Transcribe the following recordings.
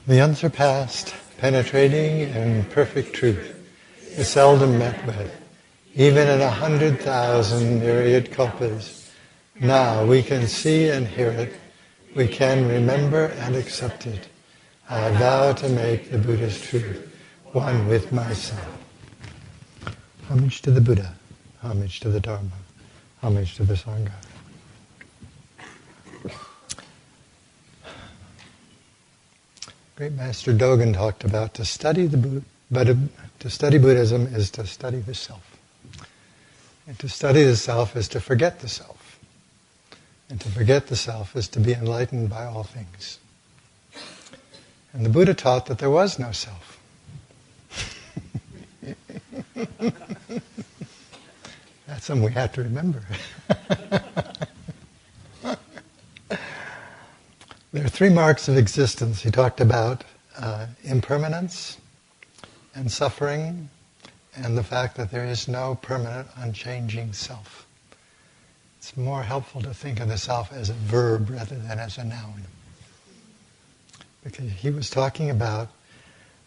The unsurpassed, penetrating, and perfect truth is seldom met with. Even in 100,000 myriad kalpas, now we can see and hear it. We can remember and accept it. I vow to make the Buddha's truth one with myself. Homage to the Buddha. Homage to the Dharma. Homage to the Sangha. Great Master Dogen talked about to study Buddhism is to study the self. And to study the self is to forget the self. And to forget the self is to be enlightened by all things. And the Buddha taught that there was no self. That's something we have to remember. There are three marks of existence. He talked about impermanence and suffering and the fact that there is no permanent, unchanging self. It's more helpful to think of the self as a verb rather than as a noun. Because he was talking about,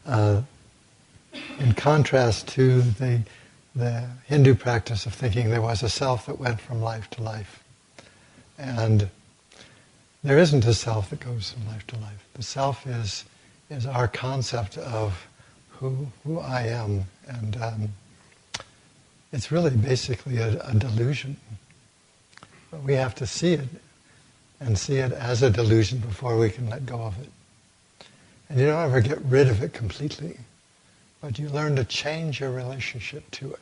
in contrast to the Hindu practice of thinking there was a self that went from life to life. And there isn't a self that goes from life to life. The self is our concept of who I am. And it's really basically a delusion. But we have to see it, and see it as a delusion before we can let go of it. And you don't ever get rid of it completely, but you learn to change your relationship to it,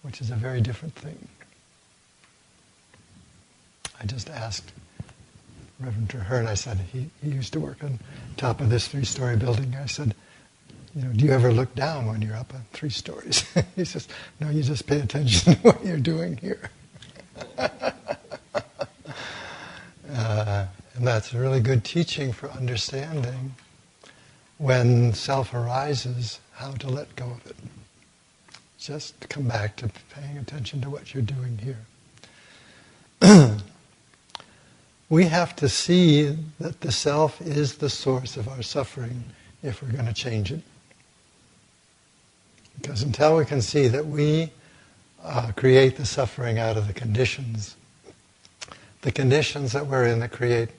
which is a very different thing. I just asked Reverend Traherne, I said, he used to work on top of this 3-story building. I said, do you ever look down when you're up on 3 stories? He says, no, you just pay attention to what you're doing here. And that's a really good teaching for understanding when self arises, how to let go of it. Just come back to paying attention to what you're doing here. We have to see that the self is the source of our suffering if we're going to change it. Because until we can see that we create the suffering out of the conditions that we're in that create,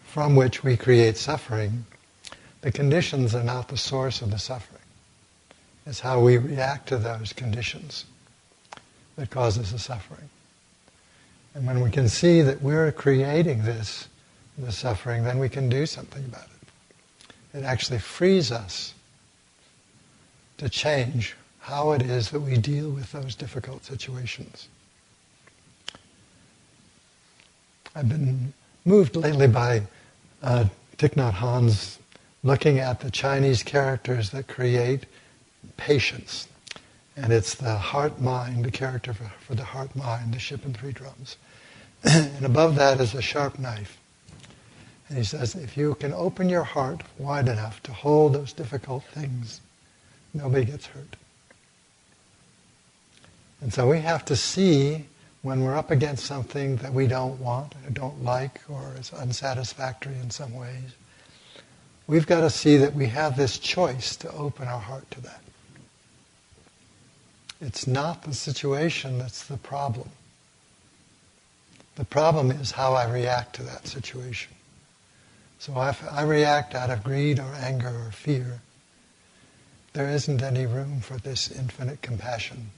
from which we create suffering, the conditions are not the source of the suffering. It's how we react to those conditions that causes the suffering. And when we can see that we're creating the suffering, then we can do something about it. It actually frees us to change how it is that we deal with those difficult situations. I've been moved lately by Thich Nhat Hanh's looking at the Chinese characters that create patience. And it's the heart-mind, the character for the heart-mind, the ship and 3 drums. And above that is a sharp knife. And he says, if you can open your heart wide enough to hold those difficult things, nobody gets hurt. And so we have to see when we're up against something that we don't want, or don't like, or is unsatisfactory in some ways. We've got to see that we have this choice to open our heart to that. It's not the situation that's the problem. The problem is how I react to that situation. So if I react out of greed or anger or fear, there isn't any room for this infinite compassion.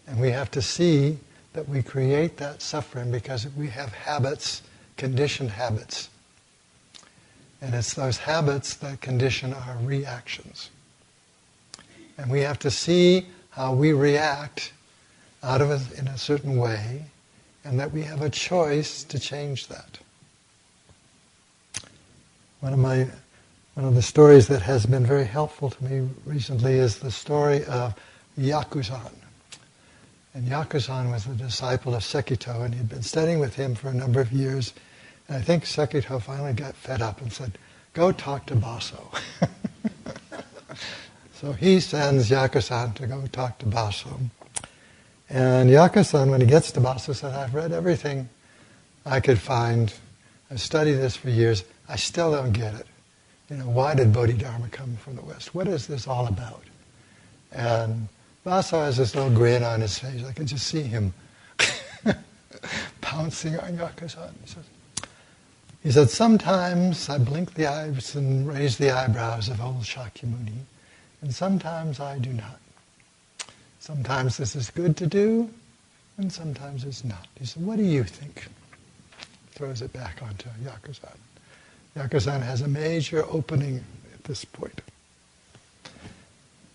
And we have to see that we create that suffering because we have habits, conditioned habits. And it's those habits that condition our reactions. And we have to see how we react out of it in a certain way, and that we have a choice to change that. One of the stories that has been very helpful to me recently is the story of Yakuzan. And Yakuzan was a disciple of Sekito, and he'd been studying with him for a number of years. And I think Sekito finally got fed up and said, go talk to Baso. So he sends Yakuzan to go talk to Baso. And Yakuzan, when he gets to Baso, said, I've read everything I could find I've studied this for years. I still don't get it. Why did Bodhidharma come from the West? What is this all about? And Vasa has this little grin on his face. I can just see him pouncing on Yakuza. He said, sometimes I blink the eyes and raise the eyebrows of old Shakyamuni, and sometimes I do not. Sometimes this is good to do, and sometimes it's not. He said, what do you think? Throws it back onto Yakuza. Yakuza has a major opening at this point.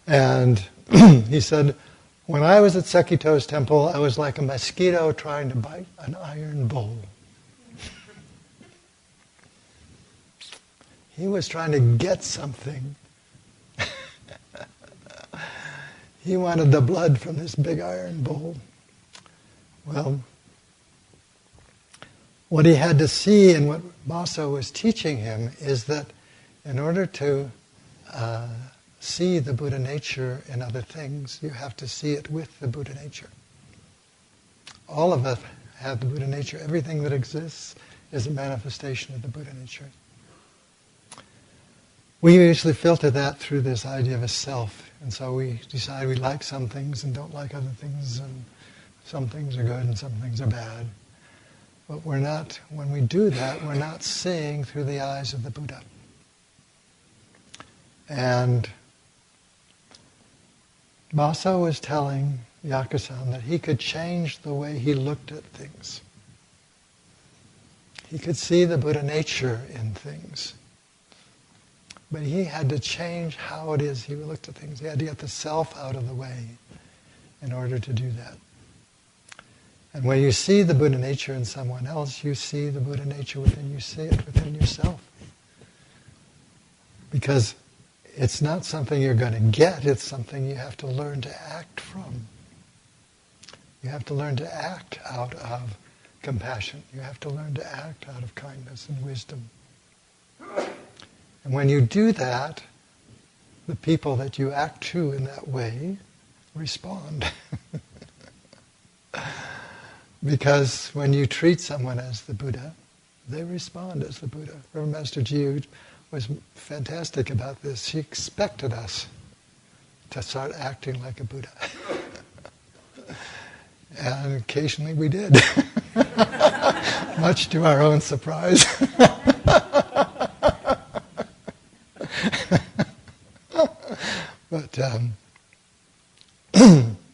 And he said, when I was at Sekito's temple, I was like a mosquito trying to bite an iron bowl. He was trying to get something. He wanted the blood from this big iron bowl. Well, what he had to see and what Baso was teaching him is that in order to see the Buddha nature in other things, you have to see it with the Buddha nature. All of us have the Buddha nature. Everything that exists is a manifestation of the Buddha nature. We usually filter that through this idea of a self, and so we decide we like some things and don't like other things, and some things are good and some things are bad. But when we do that, we're not seeing through the eyes of the Buddha. And Baso was telling Yakusan that he could change the way he looked at things. He could see the Buddha nature in things. But he had to change how it is he looked at things. He had to get the self out of the way in order to do that. And when you see the Buddha nature in someone else, you see the Buddha nature within you, see it within yourself. Because it's not something you're going to get, it's something you have to learn to act from. You have to learn to act out of compassion. You have to learn to act out of kindness and wisdom. And when you do that, the people that you act to in that way respond. Because when you treat someone as the Buddha, they respond as the Buddha. Reverend Master Jiu was fantastic about this. She expected us to start acting like a Buddha. And occasionally we did. Much to our own surprise. But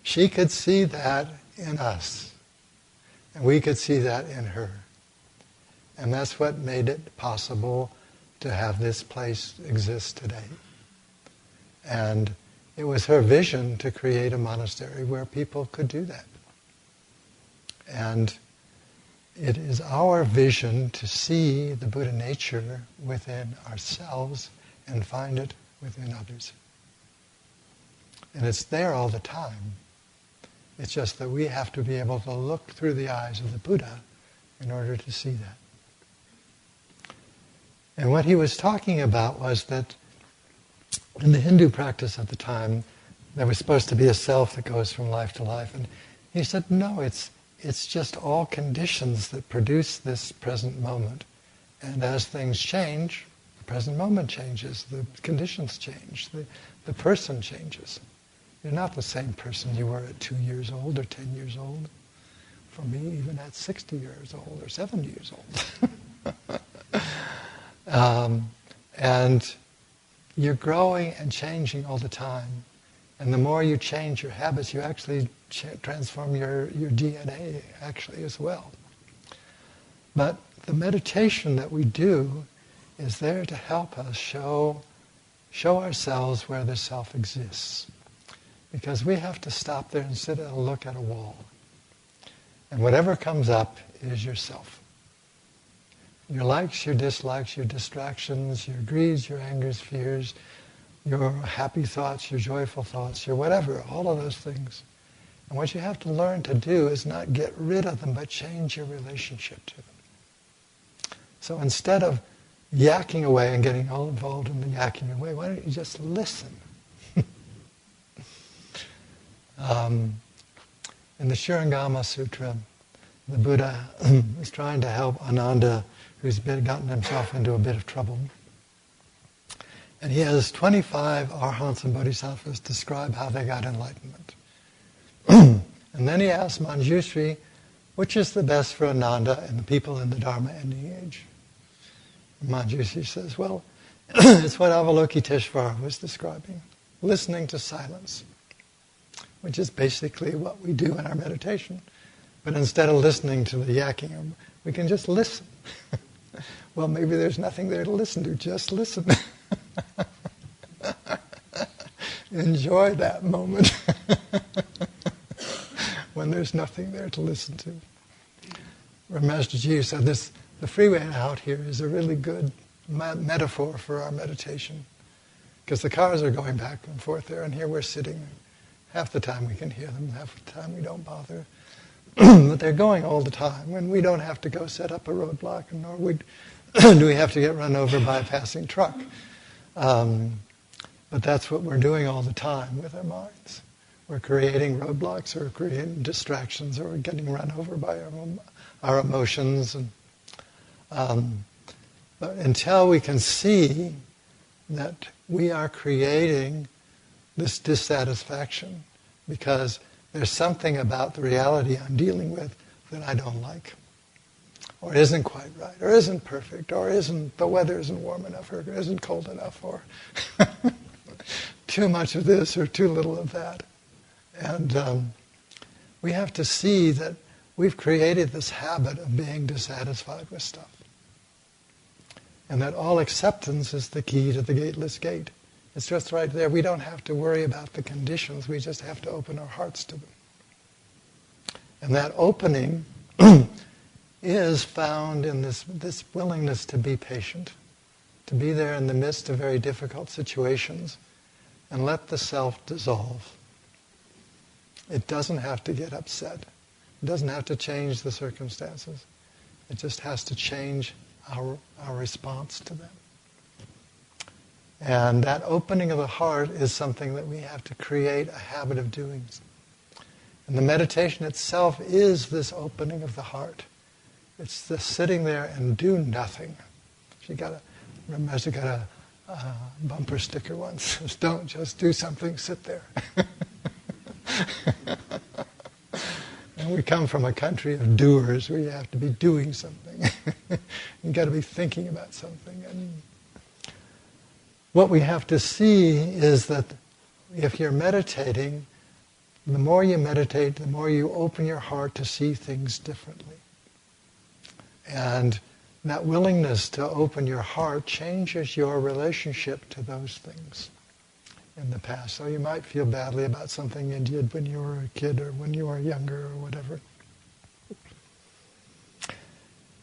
she could see that in us. And we could see that in her. And that's what made it possible to have this place exist today. And it was her vision to create a monastery where people could do that. And it is our vision to see the Buddha nature within ourselves and find it within others. And it's there all the time. It's just that we have to be able to look through the eyes of the Buddha in order to see that. And what he was talking about was that in the Hindu practice at the time, there was supposed to be a self that goes from life to life. And he said, no, it's just all conditions that produce this present moment. And as things change, the present moment changes, the conditions change, the person changes. You're not the same person you were at 2 years old or 10 years old. For me, even at 60 years old or 70 years old. And you're growing and changing all the time. And the more you change your habits, you actually transform your DNA actually as well. But the meditation that we do is there to help us show ourselves where the self exists. Because we have to stop there and sit and look at a wall. And whatever comes up is yourself. Your likes, your dislikes, your distractions, your greeds, your angers, fears, your happy thoughts, your joyful thoughts, your whatever, all of those things. And what you have to learn to do is not get rid of them, but change your relationship to them. So instead of yakking away and getting all involved in the yakking away, why don't you just listen? In the Shurangama Sutra, the Buddha is trying to help Ananda, who's gotten himself into a bit of trouble. And he has 25 arhants and bodhisattvas describe how they got enlightenment. And then he asks Manjushri, which is the best for Ananda and the people in the Dharma ending age? And Manjushri says, well, it's what Avalokiteshvara was describing, listening to silence, which is basically what we do in our meditation. But instead of listening to the yakking, we can just listen. Well, maybe there's nothing there to listen to, just listen. Enjoy that moment when there's nothing there to listen to. Master Jisho said the freeway out here is a really good metaphor for our meditation, because the cars are going back and forth there, and here we're sitting. Half the time we can hear them, half the time we don't bother. But they're going all the time, and we don't have to go set up a roadblock, nor do we have to get run over by a passing truck. But that's what we're doing all the time with our minds. We're creating roadblocks, or creating distractions, or getting run over by our emotions. But until we can see that we are creating this dissatisfaction because there's something about the reality I'm dealing with that I don't like, or isn't quite right, or isn't perfect, or the weather isn't warm enough, or isn't cold enough, or too much of this or too little of that. And we have to see that we've created this habit of being dissatisfied with stuff. And that all acceptance is the key to the gateless gate. It's just right there. We don't have to worry about the conditions. We just have to open our hearts to them. And that opening is found in this willingness to be patient, to be there in the midst of very difficult situations and let the self dissolve. It doesn't have to get upset. It doesn't have to change the circumstances. It just has to change our response to them. And that opening of the heart is something that we have to create a habit of doing. And the meditation itself is this opening of the heart. It's the sitting there and do nothing. She got a bumper sticker once. Says, don't just do something, sit there. And we come from a country of doers where you have to be doing something. You've got to be thinking about something. And what we have to see is that if you're meditating, the more you meditate, the more you open your heart to see things differently. And that willingness to open your heart changes your relationship to those things in the past. So you might feel badly about something you did when you were a kid or when you were younger or whatever.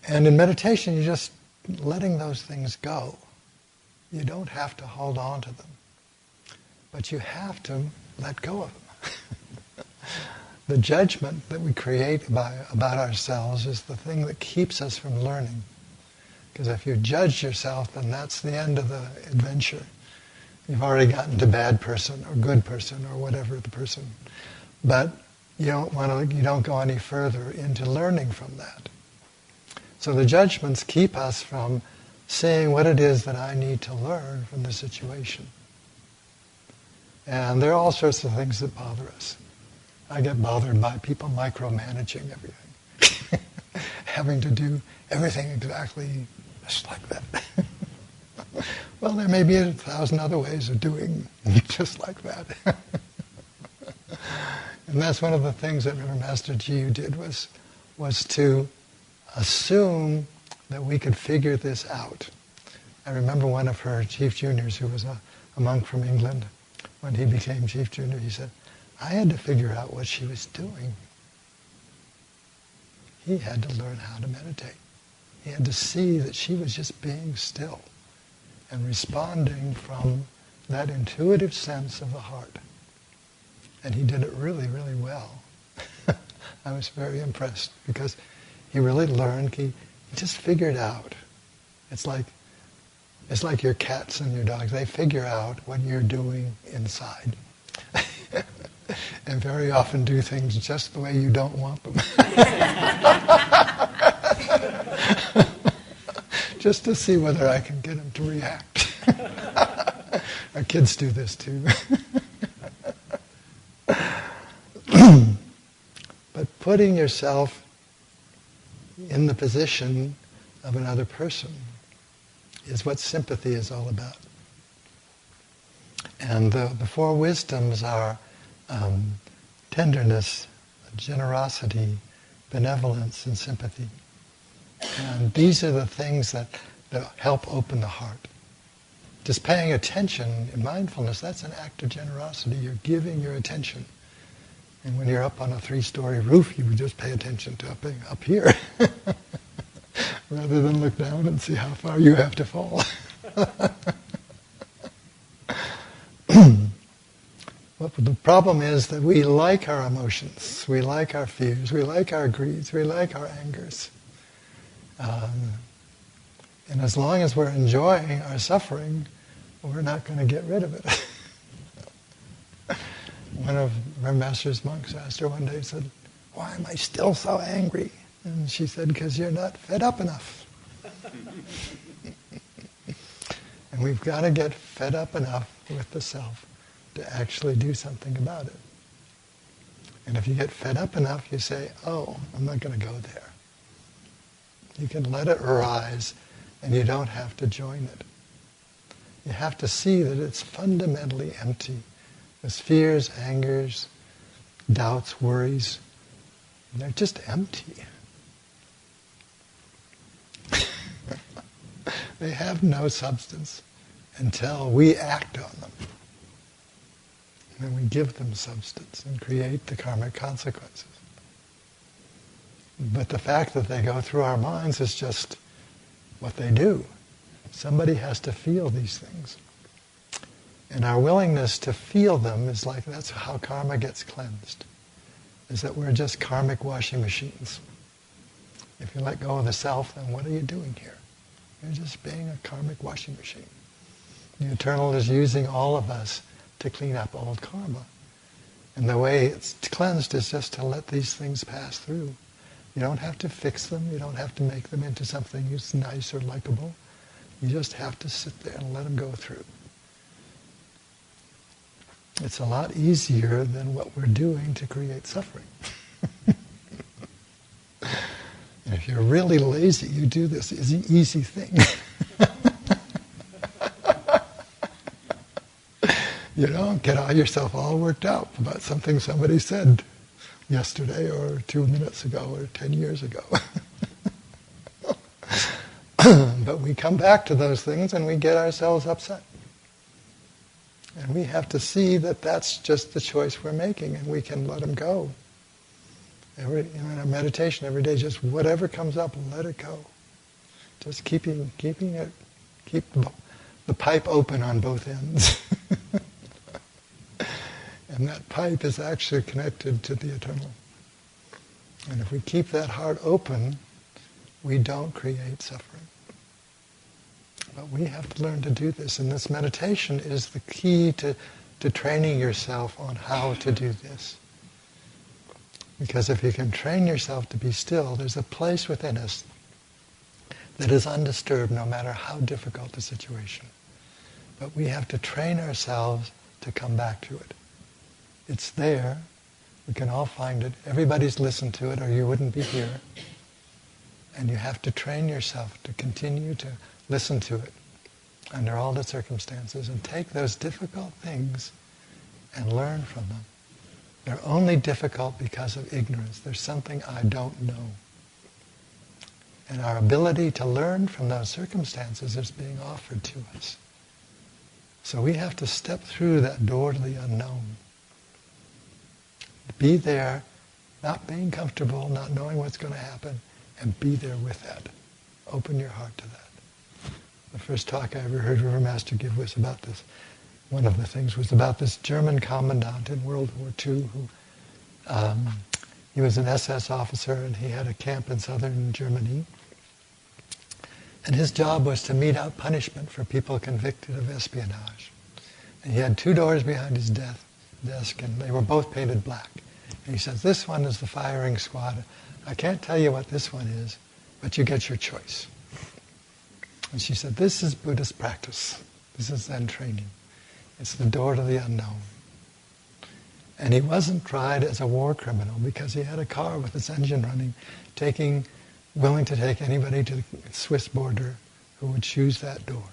And in meditation, you're just letting those things go. You don't have to hold on to them. But you have to let go of them. The judgment that we create about ourselves is the thing that keeps us from learning. Because if you judge yourself, then that's the end of the adventure. You've already gotten to bad person or good person or whatever the person. But you don't go any further into learning from that. So the judgments keep us from seeing what it is that I need to learn from the situation. And there are all sorts of things that bother us. I get bothered by people micromanaging everything. Having to do everything exactly just like that. Well, there may be 1,000 other ways of doing just like that. And that's one of the things that Master Jisho did was to assume that we could figure this out. I remember one of her chief juniors, who was a monk from England, when he became chief junior, he said, I had to figure out what she was doing. He had to learn how to meditate. He had to see that she was just being still and responding from that intuitive sense of the heart. And he did it really, really well. I was very impressed because he really learned, he just figured out. It's like your cats and your dogs. They figure out what you're doing inside. And very often do things just the way you don't want them. just to see whether I can get him to react. Our kids do this too. But putting yourself in the position of another person is what sympathy is all about. And the four wisdoms are tenderness, generosity, benevolence, and sympathy. And these are the things that help open the heart. Just paying attention in mindfulness, that's an act of generosity. You're giving your attention. And when you're up on a 3-story roof, you just pay attention to up here. Rather than look down and see how far you have to fall. But the problem is that we like our emotions, we like our fears, we like our greeds, we like our angers. And as long as we're enjoying our suffering, we're not going to get rid of it. One of our master's monks asked her one day, said, "Why am I still so angry?" And she said, "Because you're not fed up enough." And we've got to get fed up enough with the self to actually do something about it. And if you get fed up enough, you say, "Oh, I'm not going to go there." You can let it arise, and you don't have to join it. You have to see that it's fundamentally empty. Those fears, angers, doubts, worries, they're just empty. They have no substance until we act on them. And then we give them substance and create the karmic consequences. But the fact that they go through our minds is just what they do. Somebody has to feel these things. And our willingness to feel them is like, that's how karma gets cleansed. Is that we're just karmic washing machines. If you let go of the self, then what are you doing here? You're just being a karmic washing machine. The Eternal is using all of us to clean up old karma. And the way it's cleansed is just to let these things pass through. You don't have to fix them. You don't have to make them into something that's nice or likable. You just have to sit there and let them go through. It's a lot easier than what we're doing to create suffering. And if you're really lazy, you do this easy thing. You don't get yourself all worked up about something somebody said yesterday or 2 minutes ago or 10 years ago. But we come back to those things and we get ourselves upset. And we have to see that that's just the choice we're making, and we can let them go. In our meditation every day, just whatever comes up, let it go. Just keep the pipe open on both ends. And that pipe is actually connected to the Eternal. And if we keep that heart open, we don't create suffering. But we have to learn to do this, and this meditation is the key to training yourself on how to do this. Because if you can train yourself to be still, there's a place within us that is undisturbed no matter how difficult the situation. But we have to train ourselves to come back to it. It's there. We can all find it. Everybody's listened to it or you wouldn't be here. And you have to train yourself to continue to listen to it under all the circumstances and take those difficult things and learn from them. They're only difficult because of ignorance. There's something I don't know. And our ability to learn from those circumstances is being offered to us. So we have to step through that door to the unknown. Be there, not being comfortable, not knowing what's going to happen, and be there with that. Open your heart to that. The first talk I ever heard River Master give was about this. One of the things was about this German commandant in World War II who, he was an SS officer and he had a camp in southern Germany. And his job was to mete out punishment for people convicted of espionage. And he had 2 doors behind his desk and they were both painted black. And he says, "This one is the firing squad. I can't tell you what this one is, but you get your choice." And she said, this is Buddhist practice. This is Zen training. It's the door to the unknown. And he wasn't tried as a war criminal because he had a car with its engine running, willing to take anybody to the Swiss border who would choose that door.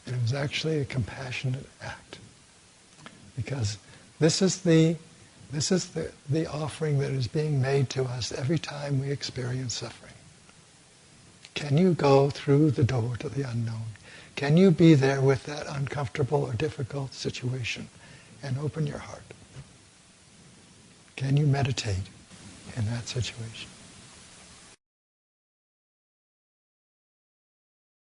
And it was actually a compassionate act. Because this is the offering that is being made to us every time we experience suffering. Can you go through the door to the unknown? Can you be there with that uncomfortable or difficult situation and open your heart? Can you meditate in that situation?